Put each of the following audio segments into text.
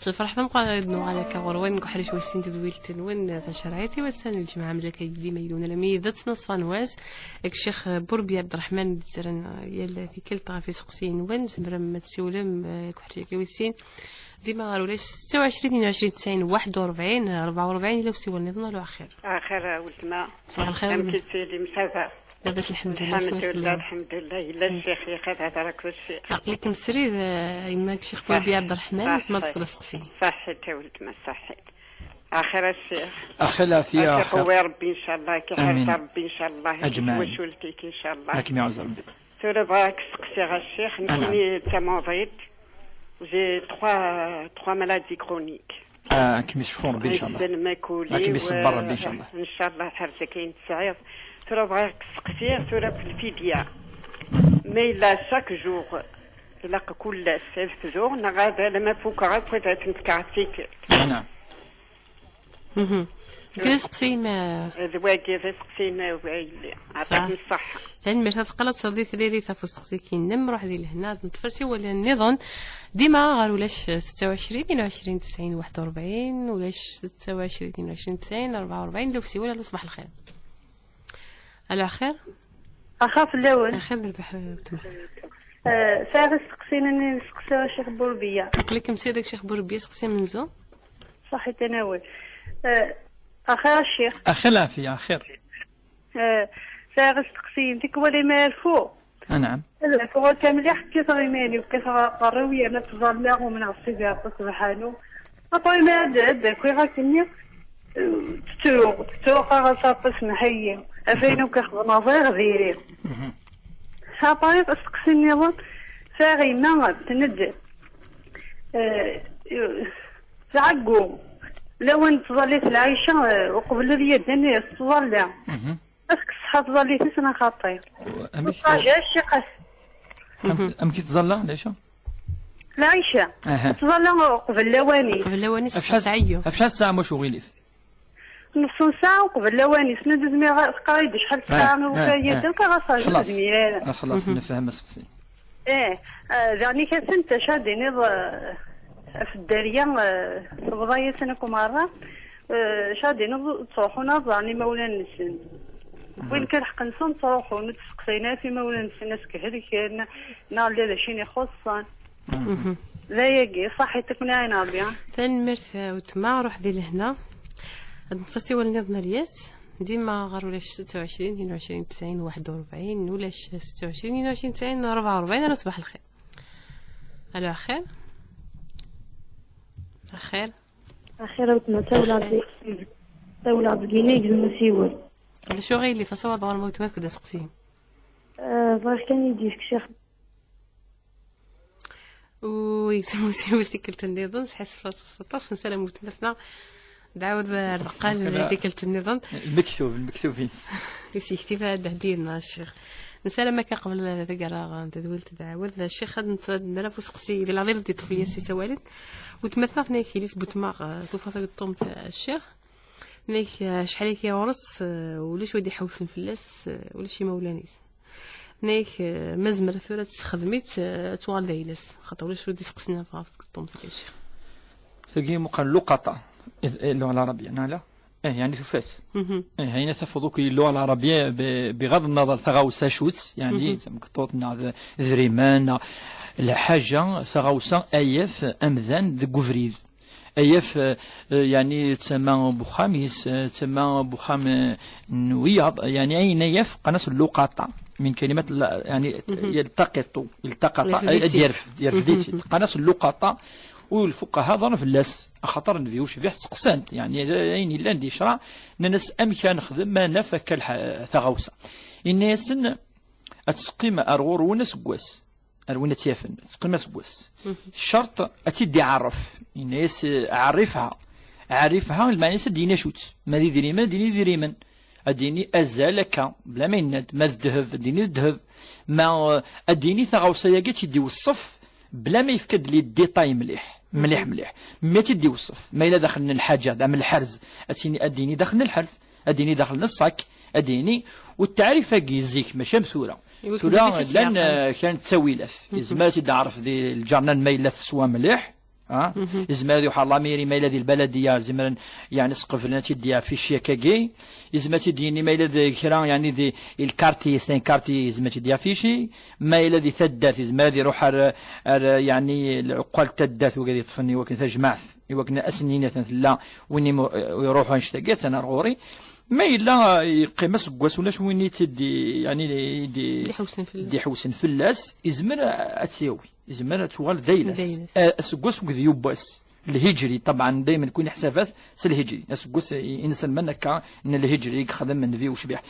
تفرح ثم قال نو على كوروين كحرش وسين تدويلتن وين تشرعيتي وسان الجماعة مزكا ديما يدون لمي ذات نص فانواس الشيخ بوربي عبد الرحمن الزرن يلا في كلتا في سقسين وين زمرا ما تسولم كحرش وسين ديما قالوا ليش 26 22 90 41 44 الا وسيوا النظام له اخر ولد ما صباح الخير كنت سيدي مسافه لاباس الحمد لله الحمد لله الا الشيخ يقاد هذاك الشيخ عقلك مسري يماك الشيخ بوربي عبد الرحمن ما تفضل سقسين صحيت يا ولد ما صحيت اخر الشيخ اخلا فيها قوي ربي ان شاء الله كي حال ربي ان شاء الله اجمعين وشولتك ان شاء الله لكن يعوز ربي سورة بغاك سقسي غا الشيخ نتني تمريض j'ai trois maladies chroniques. كم يشوفون ربي ان شاء الله. الماكولي كم يصبر ربي ان شاء الله. ان شاء الله حرجه كاين تسعير. سورة بغاك سقسي سورة في الفدية. مي لا شاك جور إلا كل 6 جور نغادا لما فوق غاك تنتكعتيك. نعم. كذا سقسي ما ذواقي سقسينا ويلي عطاكم الصحة. ثاني مرة تقلت صديق ثريري ثافو سقسي كي نمروح ذي لهنا نتفرسي ولا النظام ديما غير ولاش 26 22 90 41 ولاش 26 22 90 44 لو سي ولا لو صباح الخير. على خير؟ أخاف الأول. خير بالبح تما. فارس سقسينا نسقسي الشيخ بوربية. قلكم سيدك شيخ بوربية سقسي منزو؟ صحي تناول. أخير الشيخ. أخلا في آخر. فارس تقسيم ديك ولي ما الفو. نعم. لا فهو كامل يحكي صغيماني وكثر قروية ما تظلم ومن عصيبها سبحانه. أطوي ما عاد كوي غاكني تتوقع غصابس محيي. أفينو كخذ نظير غيري. هاطايق استقسيني ظن فاغي ما تنجد. تعقو لو انت ظليت العيشة وقبل اليد اني تظلع. اسك الصحة تظلي في سنة خاطير. الطاجة الشقة. أم كي تظلع ليش؟ العيشة. تظلع قبل لواني. قبل لواني ساعة. أفشال الساعة مش غيلف. نص ساعة وقبل لواني سند زمي قايد شحال ساعة وفايدة كغصاج زميلة. خلاص نفهم السقسي. يعني كنت شاديني في الدارية صبغاية سنة مرة شاديني تروحوا نظرني مولا نسن. وين كان حق نسن تروحوا نتسقسينا في مولا نسن ناس كهذيك نار لا شيني خصان. لا يجي صحيتك من عين أبيض. ثاني مرة وتما روح ذي لهنا. نتفسي ولنظنا الياس ديما غير ولاش 26 22 90 41 ولاش 26 22 90 44 أنا صباح الخير. ألو أخير. أخير. أخير وتما تولع بقيني المسيول. على شو غير اللي فصوا ضوار موت ما كدا سقسيم. ضاش كان يديك شيخ. ويسمو سيولتي كلت النظام حس فاصل نسلم متمثنا دعوة الرقال في كلت النظام. المكتوبين. يكتب هذا هدينا الشيخ. نسلم ما قبل ذكر تدويلت دعوة الشيخ ندير فسقسي العظيم دي طفية سي سوالد وتمثنا في ناكي ليس بوتماغ توفى الطوم تاع الشيخ ناك شحال كي ورس وليش ودي حوسن فلاس ولا شي مولانيس ناك مزمر ثورة تخدميت توال دايلس خاطر ولاش ودي سقسنا في الطوم تاع الشيخ ثقي مقال لقطة اللغة العربية نالا يعني تفاس هنا تفضوك اللغة العربية بغض النظر ثغاوسا شوت يعني مكتوطنا ذريمان الحاجة ثغاوسا أيف أمذان ذقفريد أيف يعني تسمى بخاميس تسمى بخام نويض يعني أين يف قناص اللقطة من كلمة يعني يلتقط يرف ديتي قناص اللقطة والفقهاء ظن في اللاس خطر نفيوش فيه سقسانت يعني يعني لاندي شرع ناس امكان نخدم ما نفك ثغوسه الناس اتسقيم ارغور وناس قواس ارونا تيافن تسقيم سقواس الشرط اتدي عرف الناس عرفها المعنى دينا شوت ما ديري ما ديني من اديني ازالك بلا ما يند ما الذهب ديني الذهب ما اديني ثغوسه يا تيدي والصف بلا ما يفكد لي الديتاي مليح ما تدي وصف ما إلا دخلنا الحاجة دعم الحرز أديني دخلنا الحرز أديني دخلنا الصك أديني والتعريف يزيك ماشي مثورة ثورة لأن كانت تسوي لف زعما تعرف دي الجرنان ما إلا تسوى مليح إزمار يحال ميري ما الذي البلدية زمرا يعني سقف لنا تديها في الشيكاكي إزما تديني ما الذي كرا يعني ذي الكارتي سين كارتي إزما تديها في شي ما الذي ثدات إزما ذي روح يعني العقال تدات وقد يطفني وكن تجمعث وكن أسنين لا ويني يروحوا نشتاقات أنا غوري ما إلا يقيم سكواس ولا شويني تدي يعني دي حوسن فلاس إزمر أتساوي إزمر توال ذيلس سكواس وكذ يوباس الهجري طبعا دائما يكون حسابات الهجري سكواس إنسان منك إن الهجري يخدم من في وشبيح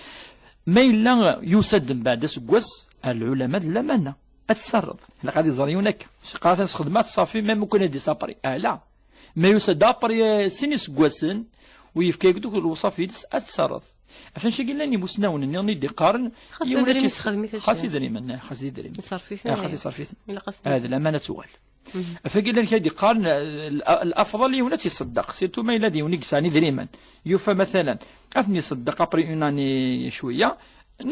ما إلا يسد من بعد سكواس العلماء لا منا أتسرد لا غادي يزريونك قاعدة خدمات صافي ما ممكن هدي سابري لا ما يسد أبري سيني سكواسن ويفكاك دوك الوصف يدس أتصرف عشان شي قلنا ني مسناون ني دي قارن خاص يدري من خاص يدري خاص يصرفيت هذا الأمانة سؤال فقلنا لك هذه قارن الأفضل يونا تصدق سيرتو ما الذي يونيك ساني دريما يوفى مثلا أثني صدق أبري يوناني شوية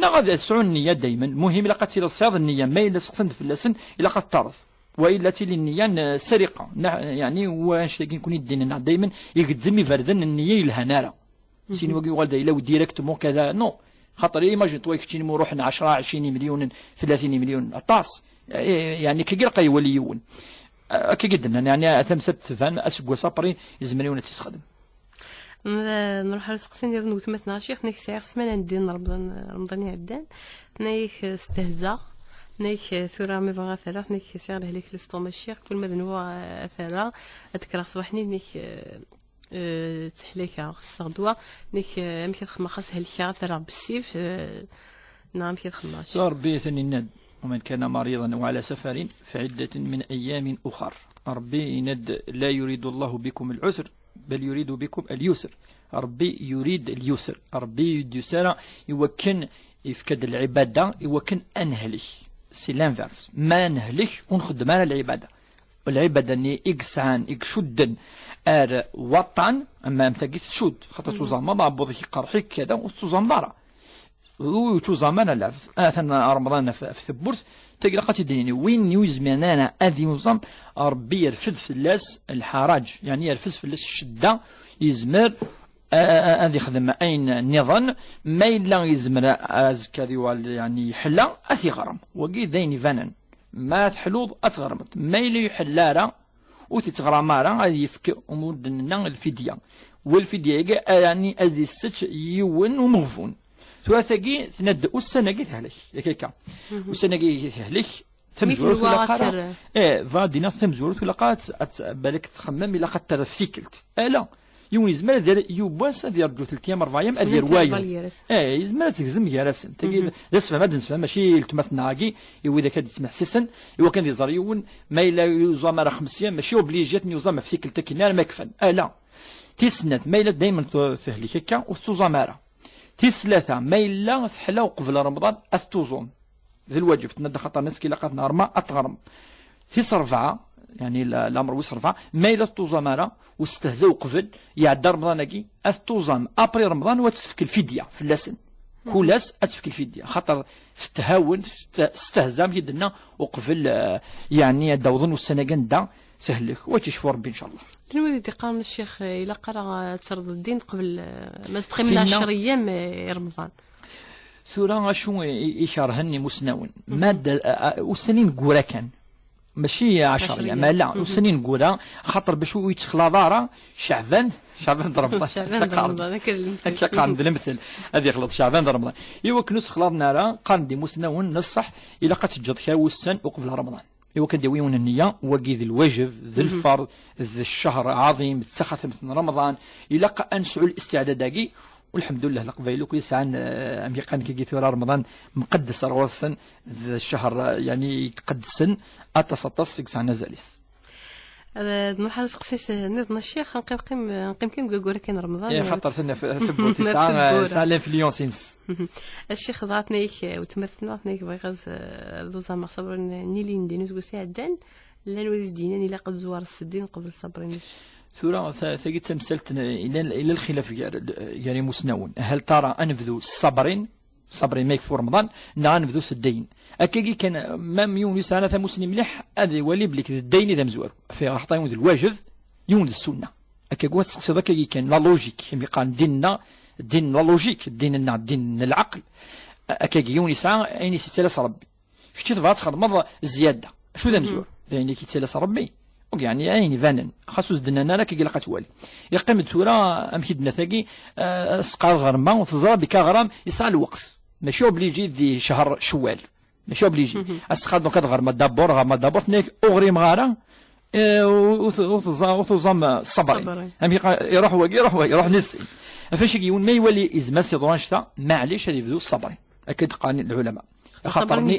غادي تسعون النية دايما مهم إلا قد تصير النية ما إلا سقسنت في اللسن إلا قد تعرض وإلا تلي النية سرقة يعني واش تاكي نكون يدينا دائما يقدم يفردن النية الهنارة سيني وقي والد إلا وديريكتومون كذا نو خاطر ايماجين طويك تشيني روحنا 10 20 مليون 30 مليون طاس يعني كي قلقا يوليون كي قدنا يعني ثم سبت فان اسكو صابري يزمنيون تستخدم نروح على سقسين ديال نوتمتنا شيخ نيك ساعه سمانه ندير رمضان يعدان نايك استهزاء نيك ثورة ما بغا ثلاث نيك سير لهليك لستوما الشيخ كل ما بنوا ثلاث أذكر صباحني نيك تحليكا الصغدوة نيك مكي خما خاص هالكا ثلاث بالسيف نعم كي خماش ربي ثني الند ومن كان مريضا وعلى سفر فعدة من أيام أخر ربي ند لا يريد الله بكم العسر بل يريد بكم اليسر ربي يريد اليسر ربي يدسر يوكن يفكد العبادة يوكن أنهلك سي لانفيرس ما نهلك ونخدم على العبادة والعبادة اني اكسعان اكشدن ار وطن اما امتاكيت تشد خاطر توزامضا بوضيك قرحيك كذا وتوزامضارا وتوزامان العفث اثنا رمضان في ثبورت تلقى قاتي ديني وين يوزمان انا اذي نظام ربي يرفد في اللاس الحراج يعني يرفد في اللاس الشدة يزمر هذه خدمة أين نظن ما إلا يزمر أزكى يعني حلا أثي غرم وقي ذيني فنن ما تحلوض أتغرمت ما إلا يحلارا وتتغرمارا هذه يفك أمور دنا الفدية والفدية يعني هذه الست يون ومغفون ثلاثة تند السنة تهلك يكيكا والسنة تهلك ثمزورت ولا قارا فادينا ثمزورت ولا قات بالك تخمم إلا قد ترثيكلت لا يوني زمان ديال يوباس ديال رجو 3 ايام 4 ايام ديال وايو زمان تكزم يارسن تجي داس فما دنس فما ماشي التماث ناقي يوي ذاك تسمع سسن يوا كان يزريون ما الا يوزا 5 ايام ماشي اوبليجيات يوزا ما فيك التكنار ما كفن لا تيسنات ما الا دائما تهلك هكا وتوزا مارا تيسلاثه ما الا سحلا وقبل رمضان استوزون ذي الواجب تند خطر الناس كي لقات نهار ما اطغرم في 4 يعني الامر ويص 4 ما الى التوزاماره واستهزاو قبل يعدى رمضان التوزام ابري رمضان وتفك الفديه في اللسن كولاس اتفك الفديه خاطر تهاون استهزا كيدنا وقبل يعني داوضن والسنه قندا سهلك وتشوف ربي ان شاء الله الوليد قام الشيخ الى قرا تسرد الدين قبل ما تقيم من 10 ايام رمضان ثورة شو يشارهني مسنون ماده وسنين قورا كان ماشي 10 ايام لا وسنين نقولها خاطر باش يتخلا دارا شعبان رمضان هكا قاعد المثل هذه يخلط شعبان رمضان ايوا كنوس خلاصنا راه قال دي مسنون نصح الى قد تجد كاوسن وقبل رمضان ايوا كداويون النيه وكي ذي الواجب ذي الفرض ذي الشهر عظيم تسخط مثل رمضان الى انسعوا الاستعداد داكي والحمد لله القبائل كل ساعه امريكان كي ثوره رمضان مقدس روسن الشهر يعني يقدسن اتسطس ساعه زاليس نروح نسقسيش نظن الشيخ نقيم كيم قول كاين رمضان يا خاطر ثنا في ساعه الانفلونسينس الشيخ ضعتنا وتمثلنا بغي غاز دوزا ما صبر نيلي ندينو تقول عدان لا نولي دينا الا قد زوار السدين قبل صبرين ثورة ثقي تمثلت إلى الخلاف يعني مسنون هل ترى أنفذوا الصبرين صبري ما يكفو رمضان نبدو الدين اكاكي كان مام يونس انا مسلم مليح هذا يولي بليك الدين اذا مزوار في غلطه يونس الواجب يونس السنه اكاكو تسقسي ذاك كان لا لوجيك كما قال ديننا الدين لا لوجيك ديننا الدين العقل اكاكي يونس اين سيتلاس ربي شتي تبغى تخدم زياده شو ذا مزوار يعني كي تلاس ربي يعني عيني فانن خاصو زدنا انا كي لقات والي يقيم الثوره امكيدنا ثاقي سقى غرمه وتزرى بك غرام يسعى الوقت ماشي اوبليجي دي شهر شوال ماشي اوبليجي اسخاد دونك غرمه دابور غرمه دابور ثنيك اغري مغاره وتزام الصبري يروح واقي يروح نسي فاش يكون ما يولي ازما سي درانشتا معليش هذه يبدو الصبري اكيد قانون العلماء خاطر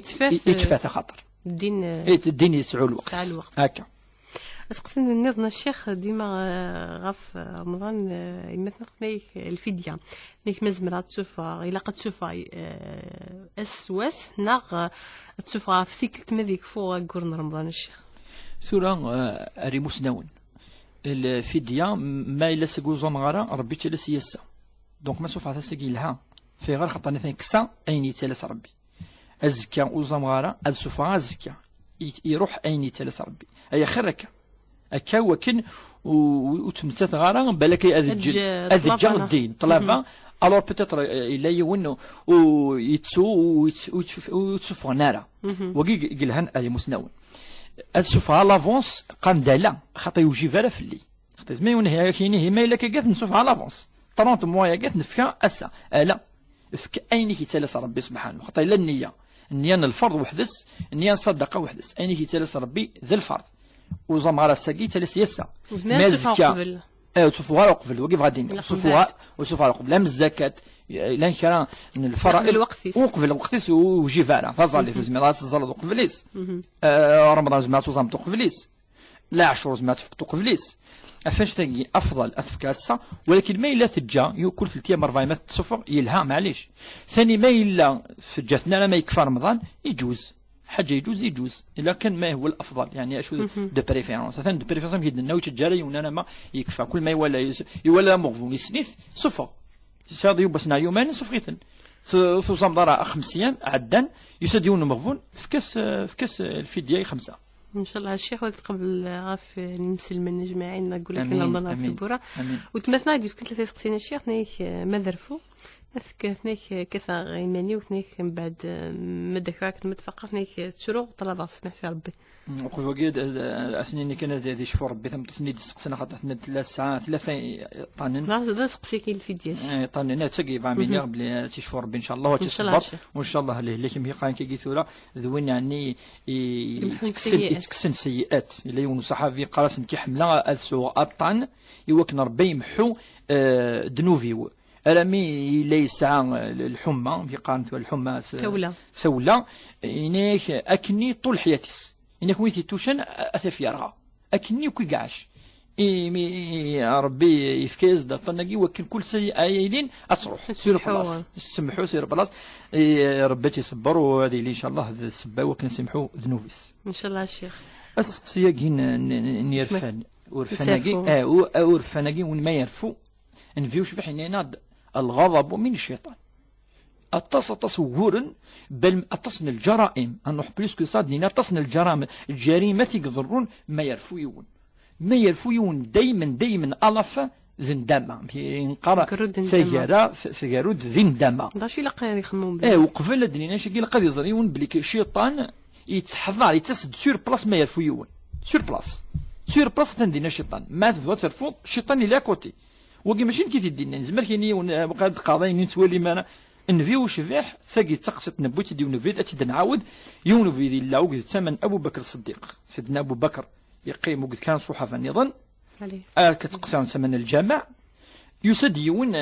يتفات خاطر الدين يسعو الوقت هكا اسقسن نظن الشيخ ديما غاف رمضان يمثل نيك الفدية نيك مزمرة تشوفها إلا قد تشوفها أسواس ناغ تشوفها في ثيك مذيك فوق قرن رمضان الشيخ سورة ريموس نون الفدية ما إلا سقوزو مغارا ربي تلس يسا دونك ما سوف عتسقي لها في غير خطا نثني كسا أين يتلس ربي الزكا وزا مغارا السوفا الزكا يروح أين يتلس ربي أي خيرك هكا وكن وتمتات غارا بالك أذجا الدين طلبا الور بيتيتر الا يون ويتسوفغ نارا وكي قالها اي مسنون السوفها لافونس قام دالا خاطر يوجي فارا فلي خاطر زعما يون هي كاينه ما الا كاكات نسوفها لافونس 30 موايا كات نفكا اسا لا فك اين كيتلس ربي سبحانه خاطر لا النيه الفرض وحدس النيه الصدقه وحدس اين كيتلس ربي ذا الفرض وزمارة ساقي تلس يسا مازكا تشوفوها قبل وكيف غادي وشوفوها قبل لا من الزكاة لا كان الفرائض وقبل وقتيس وجي فارا فازالي في زميلات الزلط قبليس رمضان زمات وزمت قبليس لا عشر زمات فقط قبليس فاش تاقي افضل افكاسا ولكن ما الا تجا كل 3 ايام 4 ايام تصفر يلها معليش ثاني ما الا سجاتنا ما يكفى رمضان يجوز حاجه يجوز الا كان ما هو الافضل يعني اشو دو بريفيرونس مثلا دو بريفيرونس كيدنا ناوي تجاري وانا ما يكفى كل ما يولى مغفون يسنيث صفا شاضي بسنا يومين صفيتن صوصام دارا 5 ايام عدان يسديون مغفون في كاس الفديه 5 ان شاء الله الشيخ قبل غاف المسلمين جماعين نقول لك رمضان في البورا وتمثلنا دي فكرت ثلاث سقسينا الشيخ نيك ما ذرفوا ثنيك كثا غيماني وثنيك من بعد مدك راك متفقر ثنيك تشرو طلبات سمحتي ربي وقف وقيد اسنين كان هذه شفور ربي ثم تسنيد سقسنا خاطر 3 ساعات 3 طنن هذا سقسيك الفيديو طنن تسقي فاميني قبل تشفور ربي ان شاء الله وتصبر وان شاء الله لكن هي قاين كي ثوره ذوين يعني يتكسن سيئات الا يون صحابي قراس كي حمله سوء الطن يوكن ربي يمحو ذنوبي ألمي ليس الحمى في قانت الحمى سولا إنك أكني طول حياتيس إنك ويتي توشن أثفيرها أكني وكي قاعش ربي يفكيز دا طنقي وكن كل سيء آيين أتصرح سير بلاص سمحوا سير بلاص ربي يصبر وهذه اللي إن شاء الله السبا وكن سمحوا ذنوبيس إن شاء الله الشيخ بس سياقين نيرفان ورفناقي ورفناقي وين ما يرفو نفيوش في حيننا الغضب من الشيطان تصورا بل أتصن الجرائم أنه بلوس كو صادنين أتصن الجريمة يقدرون ما يرفويون دايما ألف زندما ينقرأ ثجارود زندما داشي لقى يخمون بها وقفل الدنيا شكي لقى يزريون بليك الشيطان يتحضر يتسد سور بلاص ما يرفويون سور بلاص تندينا الشيطان ما تفوت ترفض الشيطان إلى كوتي وكي ماشي كي تدينا نزمر كيني وقاد قاضي نتولي معنا نفيو شفيح ثقي تقصت نبوت ديو نفيد اتي نعاود يون في ذي الله وقد ثمن ابو بكر الصديق سيدنا ابو بكر يقيم وقد كان صحفا نظن كتقسم ثمن الجامع يسد يون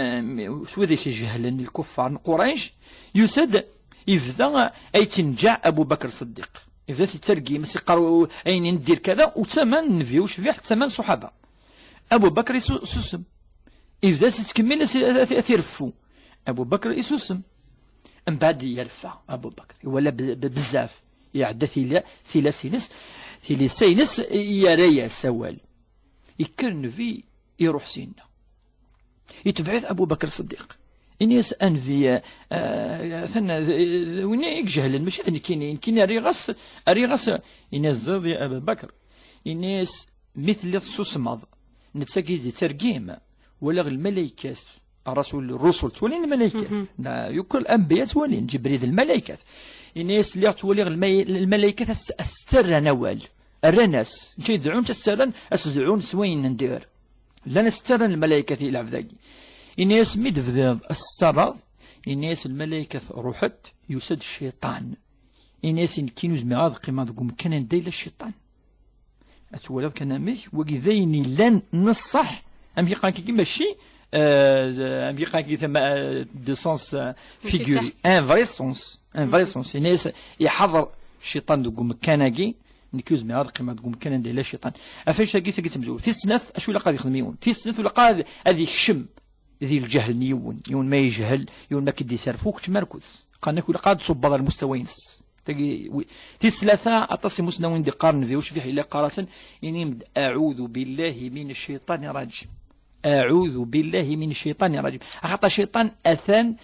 سوذيك جهلا الكفار قريش يسد يفذا اي تنجع ابو بكر الصديق يفذا تترقي مسي قروا اين ندير كذا وثمن نفيو شفيح ثمن صحابه ابو بكر سسم إذا ستكمل تيرفو أبو بكر يسوسم من بعد يرفع أبو بكر ولا بزاف يعد ثلاثينس يريا سوال يكرن في يروح سينا يتبعث أبو بكر الصديق إنيس أنفي ثنا وين يجهل ماشي ثاني كاين أريغاس إنيس زاد يا أبا بكر إنيس مثل تصمد نتساقي دي ترجيم ولا الملائكة الرسل تولين الملائكة يكل الأنبياء تولين جبريل الملائكة إنيس اللي تولي الملائكة أستر نوال الرناس نشي يدعون تسترن أسدعون سوين ندير لا نسترن الملائكة إلى عبدالي إنيس مدفذ السرض إنيس الملائكة روحت يسد الشيطان إنيس كينو زميغاض قيمة تقوم كان نديل الشيطان أتولد كان ميك وكذيني لن نصح أم يقال كي ماشي أم يقال كي ثم دو سونس فيغوري ان فري سونس إنيس يحضر الشيطان تقوم كاناكي نكوز ميغاض قيمة تقوم كان نديل الشيطان أفاش قلت مزول في السنف أشو لا قاعد يخدمون في السنف ولا قاعد هذه يخشم ذي الجهل يون ما يجهل يون ما كدي سارفوك مركز قالنا كل قاعد تصب على المستويين تي ثلاثة أتصي مسنوين دي قارن فيوش فيه إلا قارة إني أعوذ بالله من الشيطان الرجيم أعوذ بالله من الشيطان الرجيم أخطأ شيطان أثان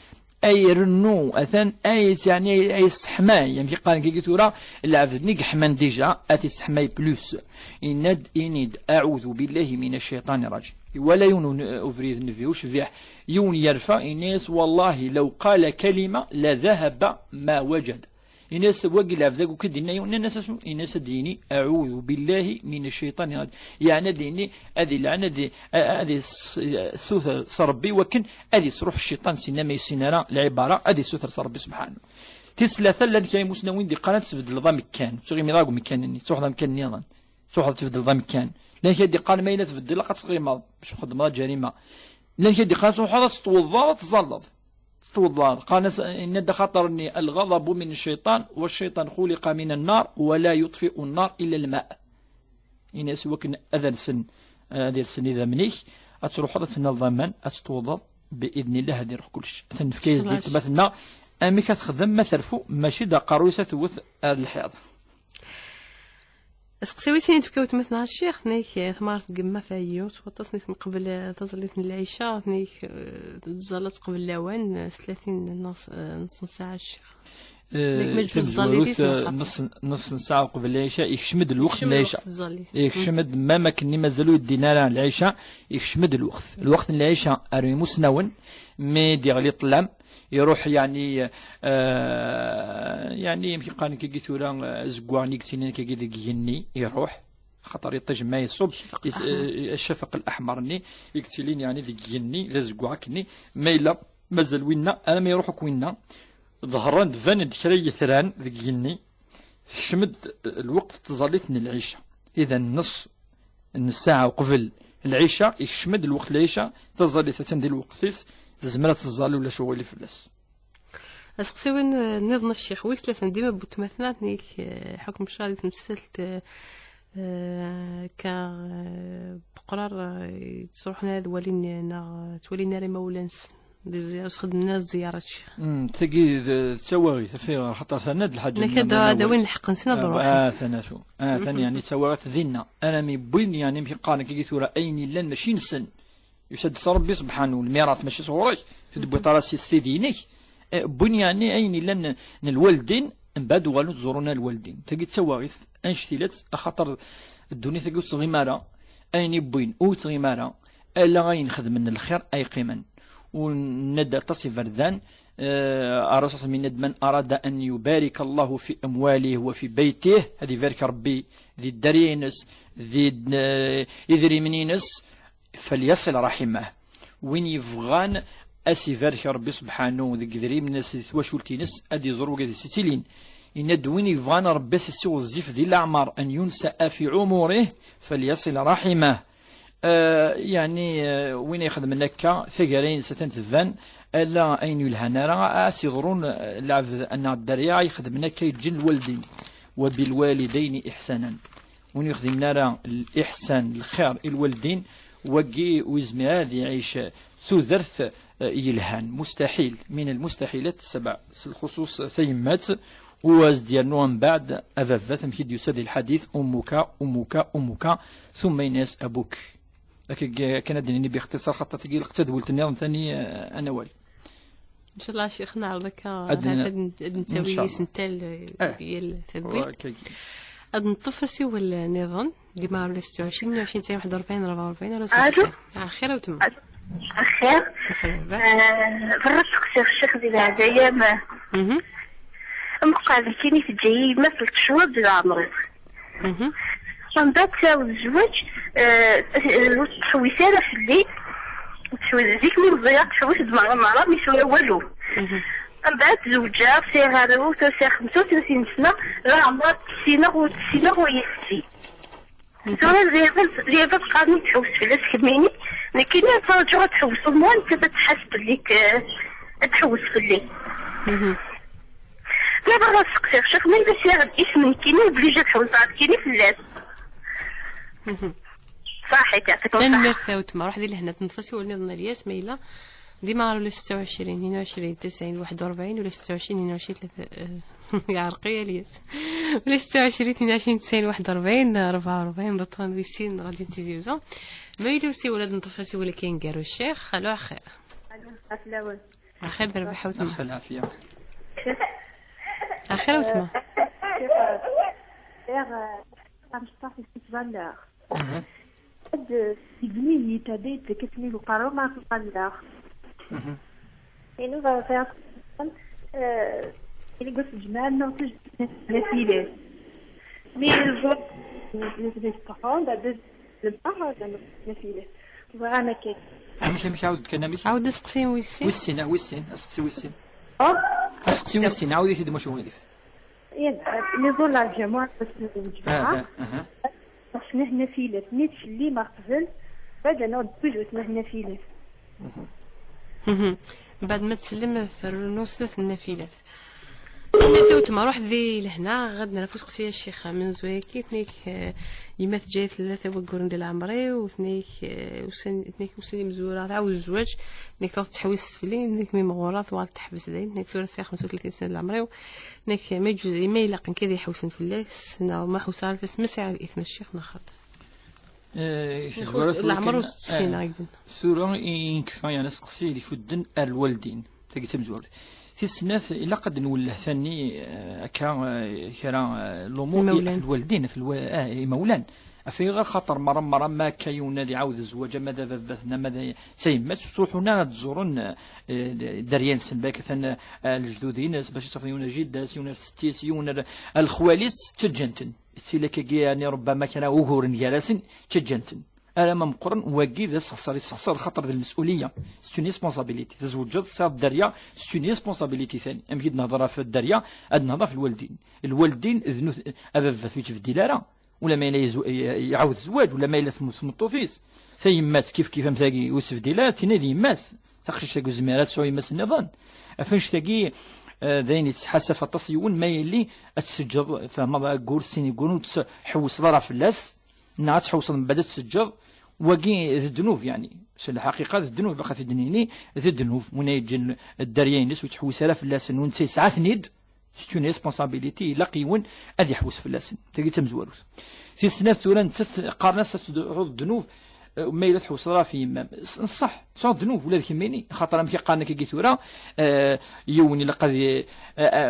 أي رنو أثان أي يعني أي سحماي يعني قال كي قلت العبد نيك حمان ديجا أتي سحماي بلوس إند أعوذ بالله من الشيطان الرجيم ولا يون أفريد نفيوش فيه يون يرفع الناس والله لو قال كلمة لذهب ما وجد الناس وقل أفذاك وكدنا يون الناس الناس ديني أعوذ بالله من الشيطان الرجيم يعني ديني أذي لعنة أذي ثوث صربي وكن أذي صروح الشيطان سينما يسينرا العبارة أذي ثوث صربي سبحانه تسلثة لأن كاين مسنوين دي قناة تفد الضام كان تغي ميراغو مكان توحد مكان نيضا توحد تفد الضام كان لأن كيدي قال ما إلا تفدل قد صغير مرض باش خدمة جريمة لأن كيدي قال توحد تتوضا تزلط تتوضا قال إن خطرني الغضب من الشيطان والشيطان خلق من النار ولا يطفئ النار إلا الماء إن سواك أذن سن هذه السن إذا منيك أتروح تنظما أتتوضا بإذن الله هذه روح كلش تنفكيز ديك تبثنا أمي كتخدم ما ثرفو ماشي دا قروسة ثوث الحياض اسقسيوي سين تفكاوت مثلا الشيخ نيك ثمار قمة فايوت وتصنيت من قبل تزليت من العشاء نيك تزلت قبل لوان 30 نص ساعة الشيخ نص ساعة قبل العشاء يكشمد الوقت العشاء يكشمد ما كني مازالو يدينا العشاء يكشمد الوقت العشاء أريموس نون مي ديغلي طلام يروح يعني يعني يمكن قال كي قلت له زقواني كتيني كي قلت يني يروح خطر يطج ما يصب الشفق الاحمر ني يكتلين يعني ذيك يني لزقواكني ما الا مازال وينا انا ما يروحك وينا ظهران دفان دكري ثران ذيك يني شمد الوقت تزاليتني العشاء اذا نص ساعه قبل العشاء يشمد الوقت العشاء تزاليت تندي الوقت زمرات الزالي ولا شغل في الناس اسقسيوين نظن الشيخ ويس ثلاثة ديما بوتمثلات نيك حكم شادي تمثلت بقرار تروحنا ولينا تولينا ري مولانس دي خدمنا زيارة الشيخ تجي تسوي في خطر سند الحاج هذا وين الحق نسينا ضروري ثنا شو ثاني يعني تسويت ذينا انا مي بين يعني في قانا كي تورا اين لن ماشي نسن يسد ربي سبحانه الميراث ماشي صوري تدبي طراسي ستيدينيك بنياني عيني لن الوالدين من بعد وغالو تزورونا الوالدين تجي تسواغيث انشتيلات خاطر الدنيا تجي تغيمارا ايني بوين او تغيمارا الا غاين خدم من الخير اي قيما وندى تصف فردان الرسول من ندمن اراد ان يبارك الله في امواله وفي بيته هذه بارك ربي ذي الدرينس ذي اذري منينس فليصل رحمه وين يفغان اسيفارك ربي سبحانه ذيك ذري من الناس تواشولتينس ادي زرو قادي سيتيلين ان دوين يفغان ربي سيسو الزيف ذي الاعمار ان ينسى في عمره فليصل رحمه يعني وين يخدم لك ثقرين ستنتفان الا اين يلهنا سيغرون لعب ان الدريا يخدم لك يجن الوالدين وبالوالدين احسانا وين يخدم لنا الاحسان الخير الوالدين وقي ويزمي هذه يعيش ثوذرث يلهان مستحيل من المستحيلات السبع الخصوص ثيمات وازدير نوم بعد أذذت مكيد يسد الحديث أمك أمك أمك ثم يناس أبوك لكن كان ديني باختصار خطة تقيل اقتد ولت النظام ثاني أنا والي ان شاء الله شيخ نعرضك أدنى. نتاوي سنتال ديال تدويل هاد الطفل ولا نظن ديما ولا 26 22 41 44 ولا الو خير وتما خير بالرسق الشيخ ديال هاد الايام مقابلتيني في الجاي ما في الشهور ديال عمري من بعد تاود الزواج تحويسي انا في الليل ديك من الضياط تحويس مع رامي شويه والو من بعد زوجها في غارو في 35 سنه راه عمرها 90 ويسي زوج زي بس قانون تحوس في لاس كميني لكن ترجع تحوس المهم انت تحس بليك تحوس في الليل لا برا سقسي الشيخ ما يبغيش ياخذ اسم كيني بلي جا تحوس عاد كيني في اللاس صحيح يعطيك الصحة. تنمرثا وتما روح دير لهنا تنفسي ولي نظن الياس مايله ديما ولا 26 22 90 41 ولا 26 22 3 يا رقيه الياس ولا 26 22 90 41 44 رطان ويسين غادي تيزيوزو مايله سي ولاد نطفسي ولا كاين كارو الشيخ خلو اخير الو اخير دربح وتما اخي العافيه اخير وتما تبني تبيت كتني القرار ما في القدر يعني فيها اللي قلت جمالنا وتجد نسيلات مي الجو نستحون بعد البحر نسيلات وغانا كيك مش عاود كنا مش عاود نسقسي ويسين اسقسي ويسين اسقسي ويسين عاودي تدمو شو غير يلا نزول لا الجماعه بس الجماعه شنو هنا فيلات نيت اللي ما قبل بعد انا دوجو هنا فيلات بعد ما تسلم في النص النافلات النافلة وتما روح ذي لهنا غادنا نفوس قصيه الشيخ من زويكي ثنيك يما تجاي 3 وقرن ديال عمري وثنيك وسني مزوره تعاود الزواج ثنيك تحويس فلي ثنيك مي مغورات وغاد تحبس داين ثنيك ثلاثه 35 سنه لعمري ثنيك ما يجوز ما يلاقن كذا يحوسن في الله سنه ما حوس عارف مسع الاثم الشيخ ناخذ العمر والسنين هكذا سورة ينكفى يعني سقسي اللي شدن الوالدين تاقي تمزور في السنات إلا قد نوله ثاني كرا الأمور في الوالدين في مولان في غير خاطر مرة ما كيونا اللي عاود الزواج ماذا بثنا ماذا سيمات تروحونا تزورون دريان سنباك ثنا الجدودين باش تفهمون جدا سيونا الستي سيونا الخواليس تجنتن سيلك يعني ربما كان وغور جالسين تجنتن انا ما مقرن واكي ذا سخسر خطر ذا المسؤوليه ستوني ريسبونسابيلتي تزوجت صار الدريا ستوني ريسبونسابيلتي ثاني امكن نهضر في الدريا اد نهضر في الوالدين ذنو ابا في الدلاره ولا ما يعاود الزواج ولا ما ثمطوفيس ثيمات كيف مثاقي يوسف ديلات تنادي ماس تخرج تاكو زميرات سوي ماس النظام افنش تاقي ذين يتحاسب التصيون ما يلي تسجد فما قول سيني يقولون تحوس ضرا فلاس نعم تحوس من بعد تسجد وكي الذنوب يعني الحقيقه الذنوب باقا تدنيني الذنوب من يجن الدريانس وتحوس على فلاس وانت ساعات نيد ستون ريسبونسابيلتي لاقيون ادي يحوس فلاسن تلقى تمزوروس في سنه ثوران قارناس الذنوب ما يلا تحوس راه في امام صح صح ذنوب ولا كيميني خاطر مكي قارنا كي ثورا يوني لقد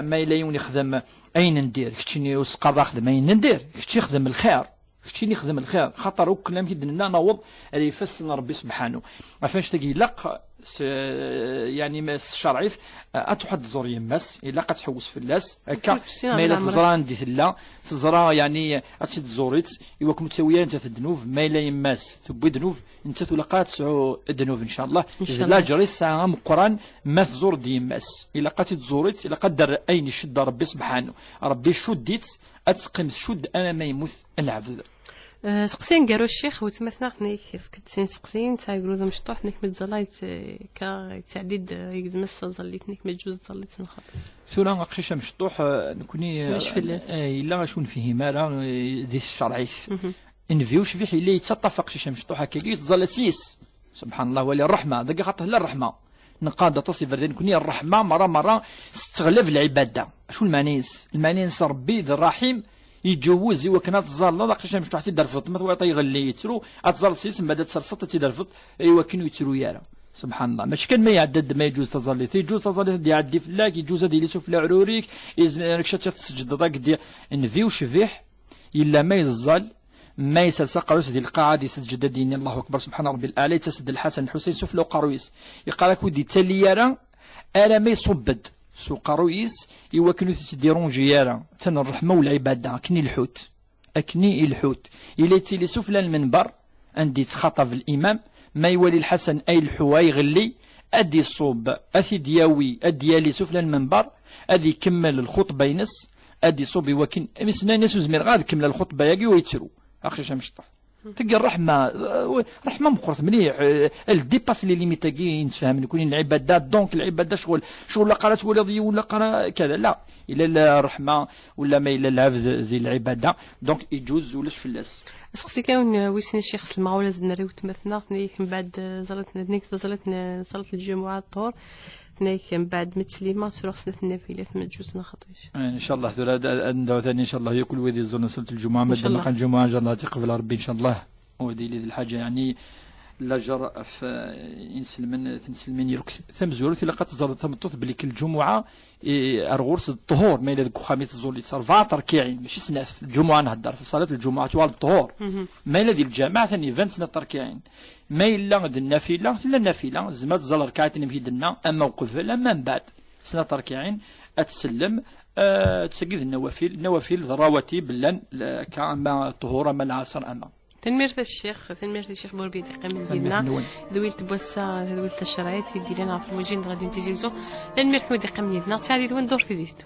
ما يلا يوني يخدم اين ندير كتشني وسقا خدم اين ندير كتشي يخدم الخير كتشي نخدم الخير خاطر كلام كيدنا نوض اللي يفسنا ربي سبحانه عفاش تجي لق يعني ما الشرعيث اتحد زور يماس الا قتحوس في اللاس هكا ما الا تزران دي ثلا تزرا يعني اتشد زوريت يوك متساويه انت الذنوب ما الا يماس تبي ذنوب انت تلقات تسعو الذنوب ان شاء الله لا جري الساعه مقران ما تزور دي يماس الا قات تزوريت الا قدر اين شد ربي سبحانه ربي شديت اتقم شد انا ما يموت العبد سقسين قالوا الشيخ وتمثنا نيك فكتسين سقسين تايقولوا ذا مشطوح نيك متزلايت كا تعديد يقد مسا زليت نيك متجوز زليت نخاط ثورا قشيشه مشطوح نكوني الا غاشون فيه مالا دي الشرعيث انفيوش فيه اللي يتطفق قشيشه مشطوحه كي يتزل سيس سبحان الله ولي الرحمه ذاك خاطر لا الرحمه نقاد تصف فردين كوني الرحمه مره تستغلب العباده شو المعنيس ربي ذا الرحيم يتجوز وكنا تزال لا قشيشه مشطوح تدرفط ما تويطي يغلي يترو اتزال سيس من بعد تسرسط تدرفط ايوا كانوا يترو يارا سبحان الله ماشي كان ما يعدد ما يجوز تظلي يجوز تظلي دي يعدي فلاك يجوز هذه اللي سفلا عروريك راك شات تسجد ضاك دي نفي وشفيح الا ما يزال ما يسلسل قرويس ديال القاعه دي سجد ديني الله اكبر سبحان ربي الاعلى تسد الحسن الحسين سفلا قرويس يقال لك ودي تليارا الا ما يصبد سو قرويس ايوا كانوا تديرون جيارا تن الرحمه والعباده كني الحوت اكني الحوت الى تيلي سفلا المنبر عندي تخاطب الامام ما يولي الحسن اي الحواي غلي ادي الصوب اثي دياوي اديالي سفلا المنبر ادي يكمل الخطبه ينس ادي صوبي وكن مسنا ناس زمير غاد كمل الخطبه ياكي ويترو اخي شمشطح تلقى الرحمه مقرط مليح الديباس لي ليميتاكي نتفهم نكون العبادات دونك العباده شغل لا قرات ولا قرا كذا لا الا الرحمه ولا ما الا العبد ذي العباده دونك يجوز ولاش فلاس سقسي كون ويسني الشيخ سلمى ولا زدنا ريو تمثنا ثنيك من بعد زلتنا صلاه الجمعه الظهر ثنيك من بعد متسليمه سوره خصنا النافله ما تجوزنا خطيش ان شاء الله ذولا ثاني ان شاء الله ياكل ويدي زون صلاه الجمعه مد نلقى الجمعه ان شاء الله تقبل ربي ان شاء الله ودي لي الحاجه يعني لا جرأ في تنسلمن يرك ثم زورت الا قد تزور تمطط بلي كل جمعه ارغورس الطهور ما الا ذوك خاميت الزور اللي صار فاطر كيعين ماشي سناف الجمعه نهضر في صلاه الجمعه توال الطهور ما الا ديال الجماعه ثاني 20 سنه تركيعين ما الا النافله لا النافله زعما تزال ركعتين في دنا اما وقف اما من بعد سنه تركيعين اتسلم تسجد النوافل الرواتب لن كما الطهور اما العصر اما تنمير الشيخ بوربيدي قام ديالنا دويلت بوسا دويلت الشرايط ديالنا في الموجين غادي نتيزيزو تنمير ودي قام ديالنا تاع دي وين دور تيديتو